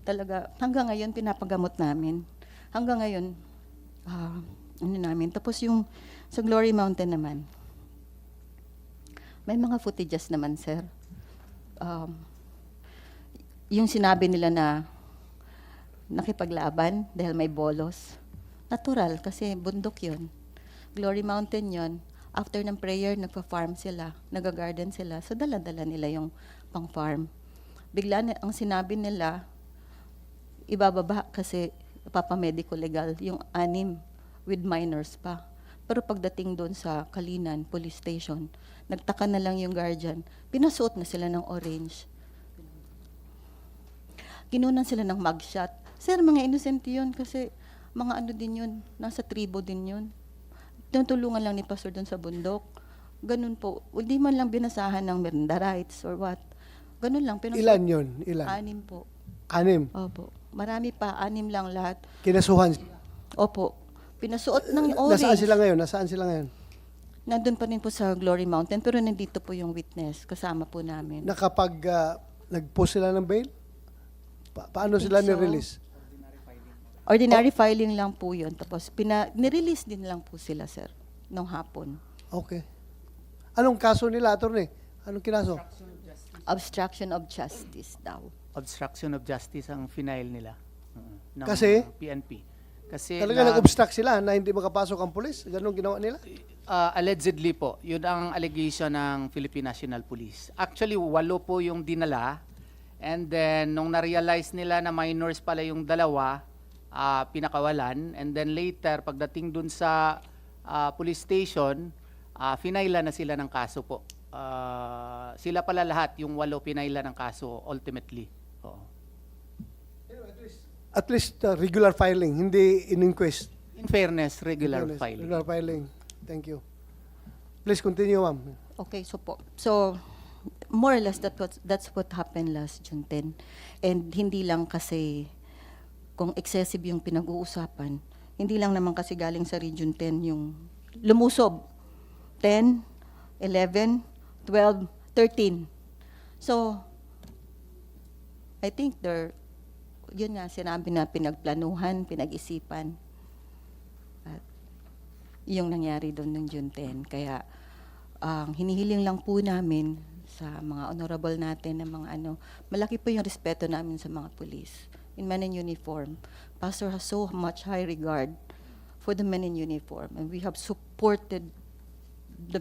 Talaga, hanggang ngayon, pinapagamot namin. Hanggang ngayon, ano namin. Tapos yung sa Glory Mountain naman, may mga footages naman, sir. Yung sinabi nila na nakipaglaban dahil may bolos, natural kasi bundok yun. Glory Mountain yun. After ng prayer, nagpa-farm sila, nag-garden sila. So, dala-dala nila yung pang-farm. Bigla na, ang sinabi nila, ibababa kasi papamedico legal, yung 6 with minors pa. Pero pagdating doon sa Kalinan Police Station, nagtaka na lang yung guardian, pinasuot na sila ng orange. Kinunan sila ng mugshot. Sir, mga innocent yun kasi mga ano din yun, nasa tribo din yun. Tinutulungan lang ni Pastor doon sa bundok. Ganun po. Hindi man lang binasahan ng Miranda rights or what. Ganun lang. Ilan yun? Ilan? 6 po. 6? Opo. Marami pa. 6 lang lahat. Kinasuhan? Opo. Pinasuot ng orange. Nasaan sila ngayon? Nasaan sila ngayon? Nandun pa rin po sa Glory Mountain, pero nandito po yung witness. Kasama po namin. Nakapag nag-post sila ng bail? Paano sila ni-release? Ordinary filing lang po yun. Tapos nirelease din lang po sila, sir, nung hapon. Okay. Anong kaso nila, attorney? Anong kinaso? Obstruction of justice daw. Obstruction of justice ang final nila. Ng Kasi? PNP. Kasi Talaga nag-obstruct sila na hindi makapasok ang pulis? Ganun ginawa nila? allegedly po, yun ang allegation ng Philippine National Police. Actually, 8 po yung dinala. And then, nung na-realize nila na minors pala yung dalawa, pinakawalan. And then later, pagdating dun sa police station, finaila na sila ng kaso po. Sila pala lahat, yung 8 pinaila ng kaso ultimately. Oo. At least regular filing, hindi in-inquest. In fairness, regular Fairness, filing. Regular filing. Thank you. Please continue, ma'am. Okay, so more or less that's what happened last June 10. And hindi lang kasi kung excessive yung pinag-uusapan, hindi lang naman kasi galing sa Region 10 yung lumusob. 10, 11, 12, 13. So, I think yun nga, sinabi na pinagplanuhan, pinag-isipan. At yung nangyari doon ng June 10. Kaya, hinihiling lang po namin sa mga honorable natin na mga malaki po yung respeto namin sa mga police in men in uniform. Pastor has so much high regard for the men in uniform, and we have supported the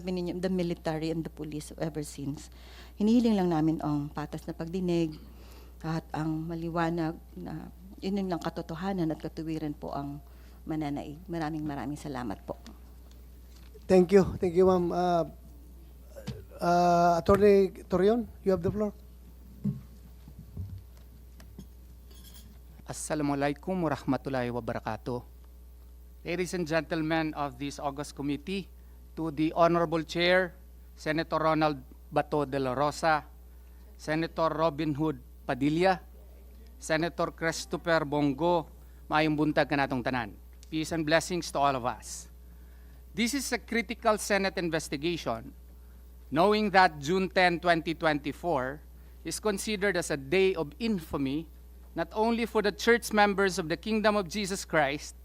military and the police ever since. Hinihiling lang namin ang patas na pagdinig at ang maliwanag na yun lang katotohanan at katuwiran po ang mananaig. Maraming salamat po. Thank you. Thank you, ma'am. Attorney Torion, you have the floor. Assalamualaikum warahmatullahi wabarakatuh. Ladies and gentlemen of this August Committee, to the Honorable Chair, Senator Ronald Bato de la Rosa, Senator Robin Hood Padilla, Senator Christopher Bongo, maayong buntag kanatong tanan. Peace and blessings to all of us. This is a critical Senate investigation, knowing that June 10, 2024 is considered as a day of infamy, not only for the church members of the Kingdom of Jesus Christ,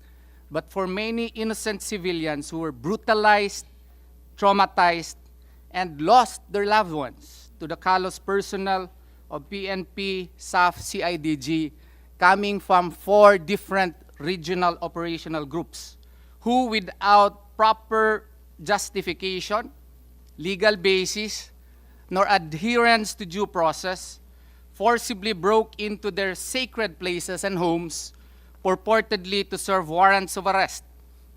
but for many innocent civilians who were brutalized, traumatized, and lost their loved ones to the callous personnel of PNP, SAF, CIDG, coming from 4 different regional operational groups, who without proper justification, legal basis, nor adherence to due process, forcibly broke into their sacred places and homes, purportedly to serve warrants of arrest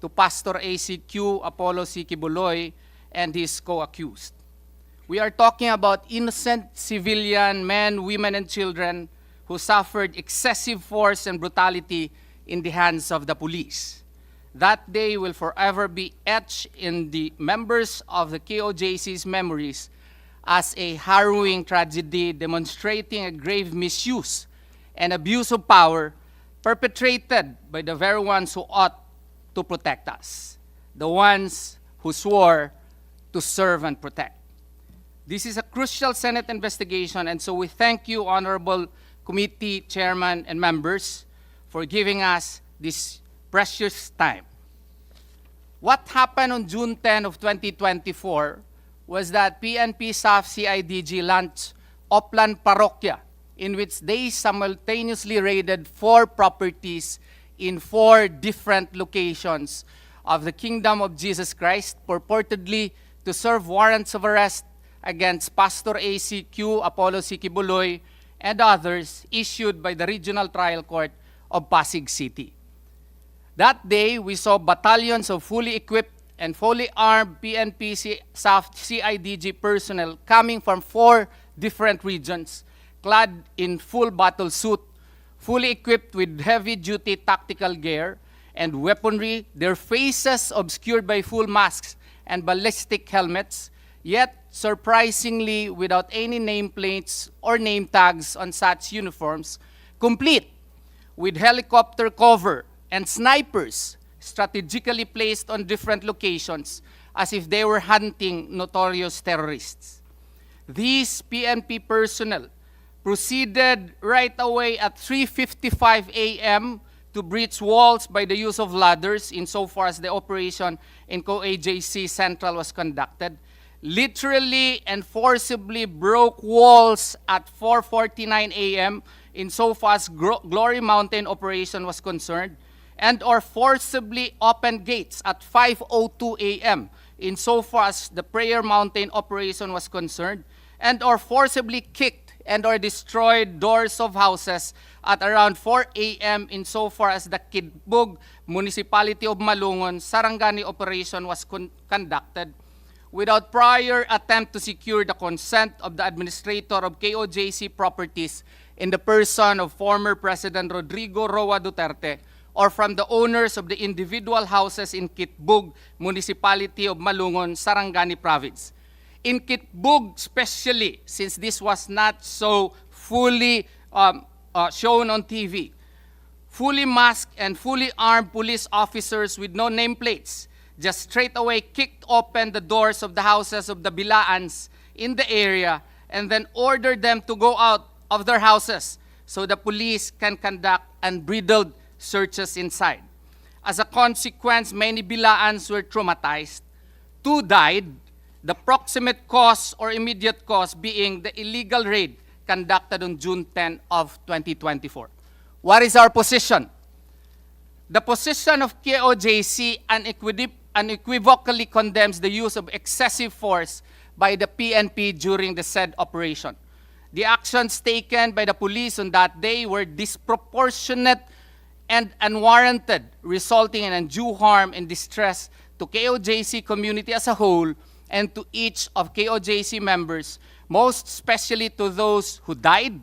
to Pastor ACQ Apollo Quiboloy and his co-accused. We are talking about innocent civilian men, women, and children who suffered excessive force and brutality in the hands of the police. That day will forever be etched in the members of the KOJC's memories as a harrowing tragedy demonstrating a grave misuse and abuse of power perpetrated by the very ones who ought to protect us, the ones who swore to serve and protect. This is a crucial Senate investigation, and so we thank you, Honorable committee chairman and members for giving us this precious time. What happened on June 10 of 2024 was that PNP SAF CIDG launched Oplan Parokya, in which they simultaneously raided 4 properties in 4 different locations of the Kingdom of Jesus Christ, purportedly to serve warrants of arrest against Pastor ACQ, Apollo Quiboloy, and others issued by the Regional Trial Court of Pasig City. That day, we saw battalions of fully equipped and fully armed PNP SAF CIDG personnel coming from 4 different regions, clad in full battle suit, fully equipped with heavy-duty tactical gear and weaponry, their faces obscured by full masks and ballistic helmets, yet surprisingly without any nameplates or name tags on such uniforms, complete with helicopter cover and snipers strategically placed on different locations as if they were hunting notorious terrorists. These PNP personnel proceeded right away at 3:55 a.m. to breach walls by the use of ladders insofar as the operation in KOJC Central was conducted, literally and forcibly broke walls at 4:49 a.m. insofar as Glory Mountain operation was concerned, and or forcibly opened gates at 5:02 a.m. insofar as the Prayer Mountain operation was concerned, and or forcibly kicked and or destroyed doors of houses at around 4 a.m. insofar as the Kidbug Municipality of Malungon Sarangani operation was conducted, without prior attempt to secure the consent of the administrator of KOJC properties in the person of former President Rodrigo Roa Duterte, or from the owners of the individual houses in Kitbug Municipality of Malungon, Sarangani Province. In Kitbug especially, since this was not so fully shown on TV, fully masked and fully armed police officers with no nameplates just straight away kicked open the doors of the houses of the Bilaans in the area and then ordered them to go out of their houses so the police can conduct unbridled searches inside. As a consequence, many Bilaans were traumatized. 2 died, the proximate cause or immediate cause being the illegal raid conducted on June 10 of 2024. What is our position? The position of KOJC unequivocally condemns the use of excessive force by the PNP during the said operation. The actions taken by the police on that day were disproportionate and unwarranted, resulting in undue harm and distress to KOJC community as a whole and to each of KOJC members, most especially to those who died,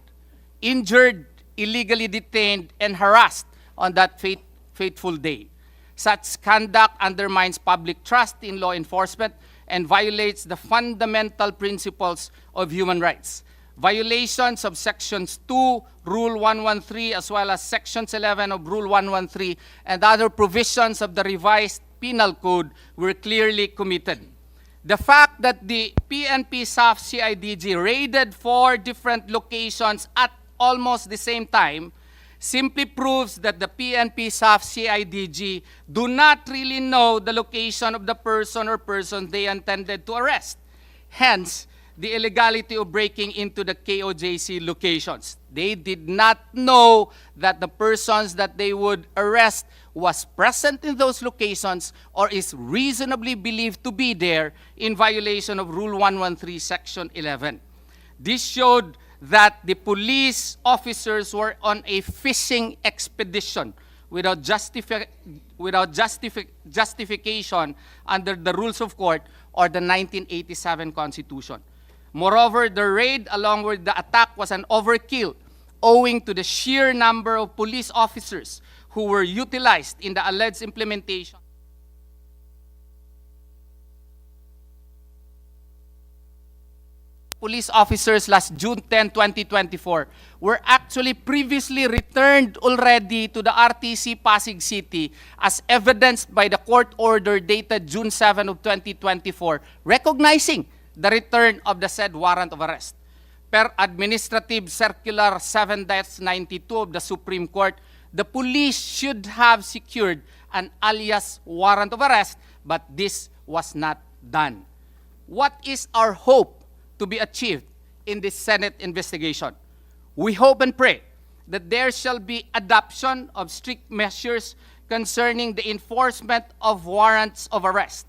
injured, illegally detained, and harassed on that fateful day. Such conduct undermines public trust in law enforcement and violates the fundamental principles of human rights. Violations of Sections 2, Rule 113, as well as Sections 11 of Rule 113 and other provisions of the revised Penal Code were clearly committed. The fact that the PNP SAF CIDG raided 4 different locations at almost the same time simply proves that the PNP SAF CIDG do not really know the location of the person or persons they intended to arrest. Hence, the illegality of breaking into the KOJC locations. They did not know that the persons that they would arrest was present in those locations or is reasonably believed to be there in violation of Rule 113, Section 11. This showed that the police officers were on a fishing expedition without justification under the rules of court or the 1987 Constitution. Moreover, the raid along with the attack was an overkill owing to the sheer number of police officers who were utilized in the alleged implementation. Police officers last June 10, 2024 were actually previously returned already to the RTC Pasig City as evidenced by the court order dated June 7 of 2024 recognizing the return of the said warrant of arrest. per Administrative Circular 7-92 of the Supreme Court, the police should have secured an alias warrant of arrest, but this was not done. What is our hope to be achieved in this Senate investigation? We hope and pray that there shall be adoption of strict measures concerning the enforcement of warrants of arrest.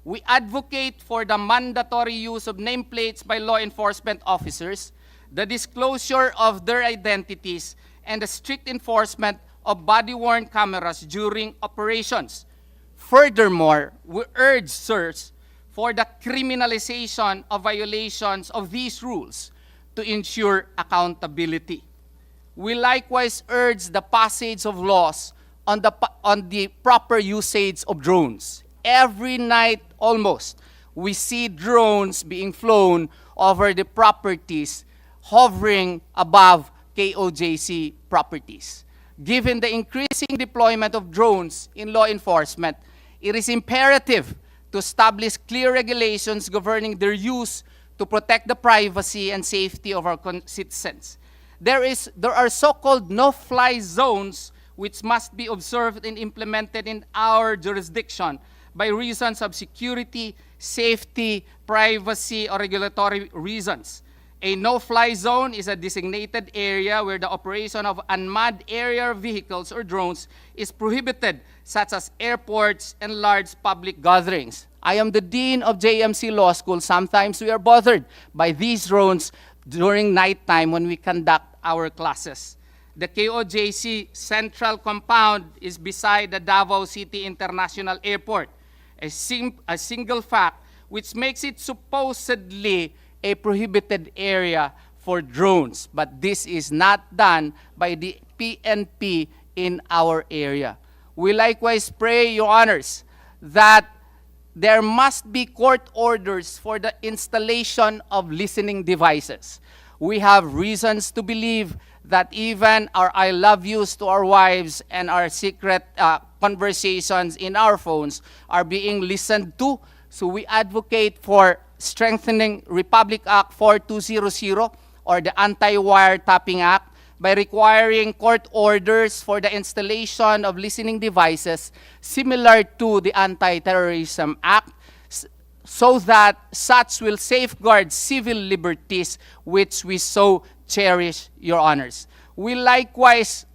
We advocate for the mandatory use of nameplates by law enforcement officers, the disclosure of their identities, and the strict enforcement of body-worn cameras during operations. Furthermore, we urge, sirs, for the criminalization of violations of these rules to ensure accountability. We likewise urge the passage of laws on the proper usage of drones. Every night, almost, we see drones being flown over the properties hovering above KOJC properties. Given the increasing deployment of drones in law enforcement, it is imperative to establish clear regulations governing their use to protect the privacy and safety of our citizens. There are so-called no-fly zones which must be observed and implemented in our jurisdiction by reasons of security, safety, privacy, or regulatory reasons. A no-fly zone is a designated area where the operation of unmanned aerial vehicles or drones is prohibited, such as airports and large public gatherings. I am the dean of JMC Law School. Sometimes we are bothered by these drones during nighttime when we conduct our classes. The KOJC Central Compound is beside the Davao City International Airport, a single fact which makes it supposedly a prohibited area for drones. But this is not done by the PNP in our area. We likewise pray, Your Honors, that there must be court orders for the installation of listening devices. We have reasons to believe that even our I love yous to our wives and our secret conversations in our phones are being listened to. So we advocate for strengthening Republic Act 4200 or the Anti-Wiretapping Act by requiring court orders for the installation of listening devices similar to the Anti-Terrorism Act, so that such will safeguard civil liberties which we so cherish, Your Honors. We likewise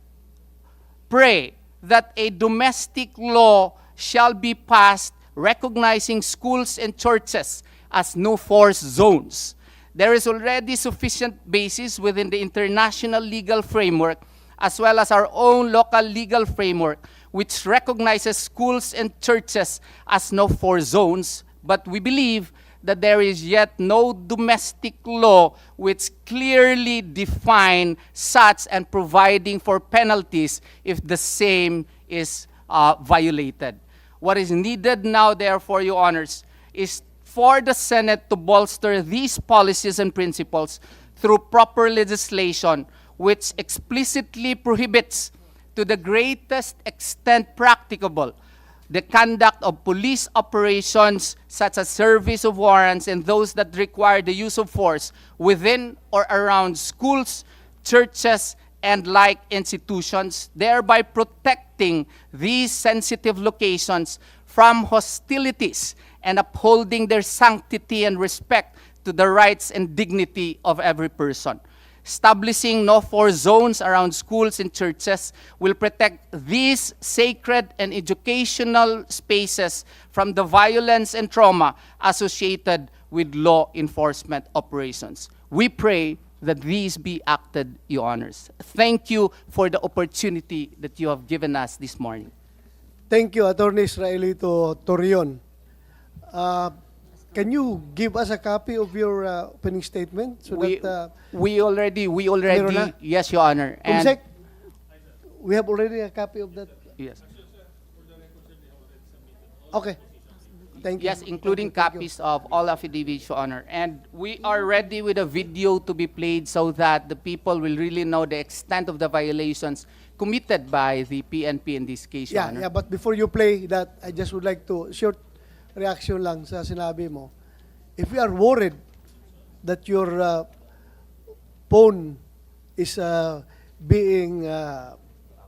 pray that a domestic law shall be passed recognizing schools and churches as no-force zones. There is already sufficient basis within the international legal framework as well as our own local legal framework which recognizes schools and churches as no-force zones, but we believe that there is yet no domestic law which clearly define such and providing for penalties if the same is violated. What is needed now, therefore, Your Honors, is for the Senate to bolster these policies and principles through proper legislation which explicitly prohibits, to the greatest extent practicable, the conduct of police operations such as service of warrants and those that require the use of force within or around schools, churches, and like institutions, thereby protecting these sensitive locations from hostilities and upholding their sanctity and respect to the rights and dignity of every person. Establishing no-force zones around schools and churches will protect these sacred and educational spaces from the violence and trauma associated with law enforcement operations. We pray that these be acted, Your Honors. Thank you for the opportunity that you have given us this morning. Thank you, Attorney Israelito Torion. Can you give us a copy of your opening statement so that We already, Meron na? yes, Your Honor. Kumsek, we have already a copy of that. Yes. Okay. Thank you. Yes, including Thank you. copies of all affidavits, Your Honor. And we are ready with a video to be played so that the people will really know the extent of the violations committed by the PNP in this case, Your Honor. Yeah, but before you play that, I just would like to short reaction lang sa sinabi mo. If we are worried that your phone is being